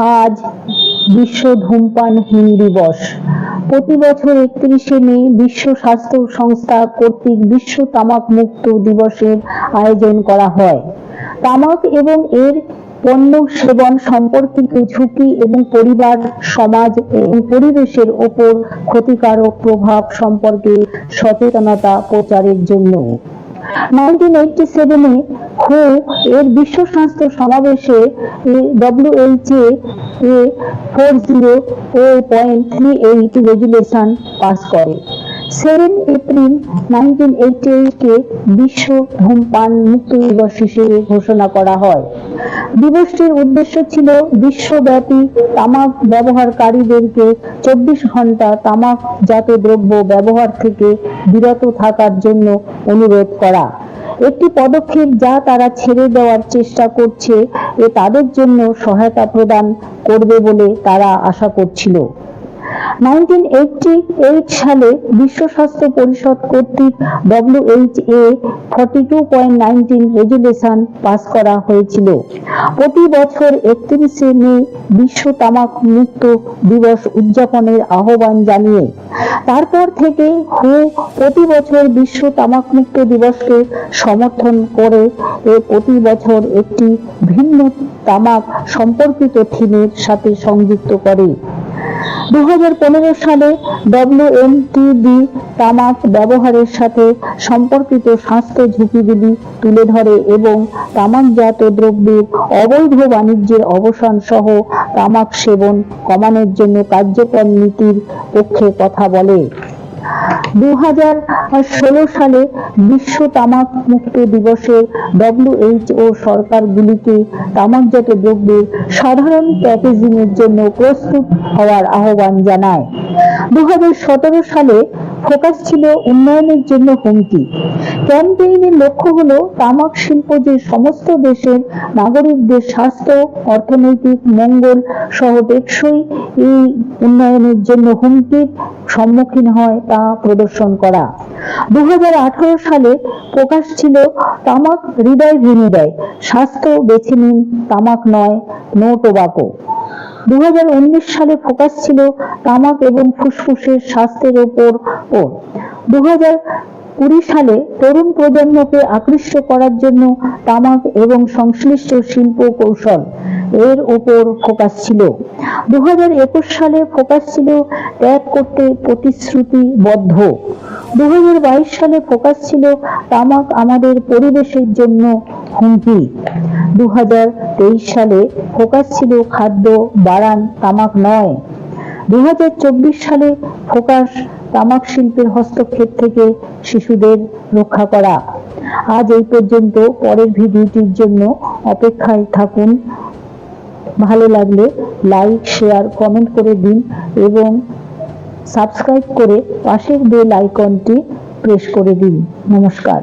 আজ বিশ্ব ধূমপানহীন দিবস। প্রতি বছর 31শে মে বিশ্ব স্বাস্থ্য সংস্থা কর্তৃক বিশ্ব তামাক মুক্ত দিবসের আয়োজন করা হয়। তামাক এবং এর পণ্য সেবন সম্পর্কিত ঝুঁকি এবং পরিবার, সমাজ এবং পরিবেশের ওপর ক্ষতিকারক প্রভাব সম্পর্কে সচেতনতা প্রচারের জন্য 1987-এ হু এর বিশ্ব স্বাস্থ্য সমাবেশে WHO 40A.38 রেজুলেশন পাস করে। 7 এপ্রিল 1988-কে বিশ্ব ধূমপান মুক্ত দিবস হিসেবে ঘোষণা করা হয়। দিবসটির উদ্দেশ্য ছিল বিশ্বব্যাপী তামাক ব্যবহারকারীদেরকে 24 ঘন্টা তামাকজাত দ্রব্য ব্যবহার থেকে বিরত থাকার জন্য অনুরোধ করা। একটি পদক্ষেপ যা তারা ছেড়ে দেওয়ার চেষ্টা করছে তাদের জন্য সহায়তা প্রদান করবে বলে তারা আশা করছিল। 1988 সালে বিশ্ব স্বাস্থ্য পরিষদ কর্তৃক WHO 42.19 রেজুলেশন পাস করা হয়েছিল। প্রতি বছর 31শে মে বিশ্ব তামাক মুক্ত দিবস উদযাপনের আহ্বান জানিয়ে তারপর থেকে হু প্রতি বছর বিশ্ব তামাক মুক্ত দিবসকে সমর্থন করে প্রতি বছর একটি ভিন্ন তামাক সম্পর্কিত থিমের সাথে সংযুক্ত করে। 2015 সালে WMTD তামাক ব্যবহারের সাথে সম্পর্কিত স্বাস্থ্য ঝুঁকিগুলি তুলে ধরে এবং তামাকজাত দ্রব্যের অবৈধ বাণিজ্যের অবসান সহ তামাক সেবন কমানোর জন্য কার্যকর নীতির পক্ষে কথা বলে। 2016 সালে বিশ্ব তামাক মুক্ত দিবসে WHO সরকারগুলিকে তামাকজাত দ্রব্যের সাধারণ প্যাকেজিংয়ের জন্য প্রস্তুত হওয়ার আহ্বান জানায়। 2017 সালে ফোকাস ছিল উন্নয়নের জন্য হুমকি। ক্যাম্পেইনের লক্ষ্য হলো তামাক শিল্প যে সমস্ত দেশের নাগরিকদের স্বাস্থ্য, অর্থনৈতিক মঙ্গল সহ টেকসই এই উন্নয়নের জন্য হুমকির সম্মুখীন হয় তা প্রদর্শন করা। 2018 সালে ফোকাস ছিল তামাক হৃদয় ভেঙে দেয়, স্বাস্থ্য বেছে নিন, তামাক নয়, নো টোবাকো। 2019 সালে ফোকাস ছিল তামাক এবং ফুসফুসের স্বাস্থ্যের উপর। 2020 সালে তরুণ প্রজন্মকে আকৃষ্ট করার জন্য তামাক এবং সংশ্লিষ্ট শিল্প কৌশল এর উপর ফোকাস ছিল। 2021 সালে ফোকাস ছিল ত্যাগ করতে প্রতিশ্রুতিবদ্ধ। 2022 সালে ফোকাস ছিল তামাক আমাদের পরিবেশের জন্য হুমকি। 2023 সালে ফোকাস ছিল খাদ্য বাড়ান, তামাক নয়। 2024 সালে ফোকাস তামাক শিল্পের হস্তক্ষেপ থেকে শিশুদের রক্ষা করা। আজ এই পর্যন্ত। পরের ভিডিওটির জন্য অপেক্ষায় থাকুন। ভালো লাগলে লাইক, শেয়ার, কমেন্ট করে দিন এবং সাবস্ক্রাইব করে পাশের বেল আইকনটি প্রেস করে দিন। নমস্কার।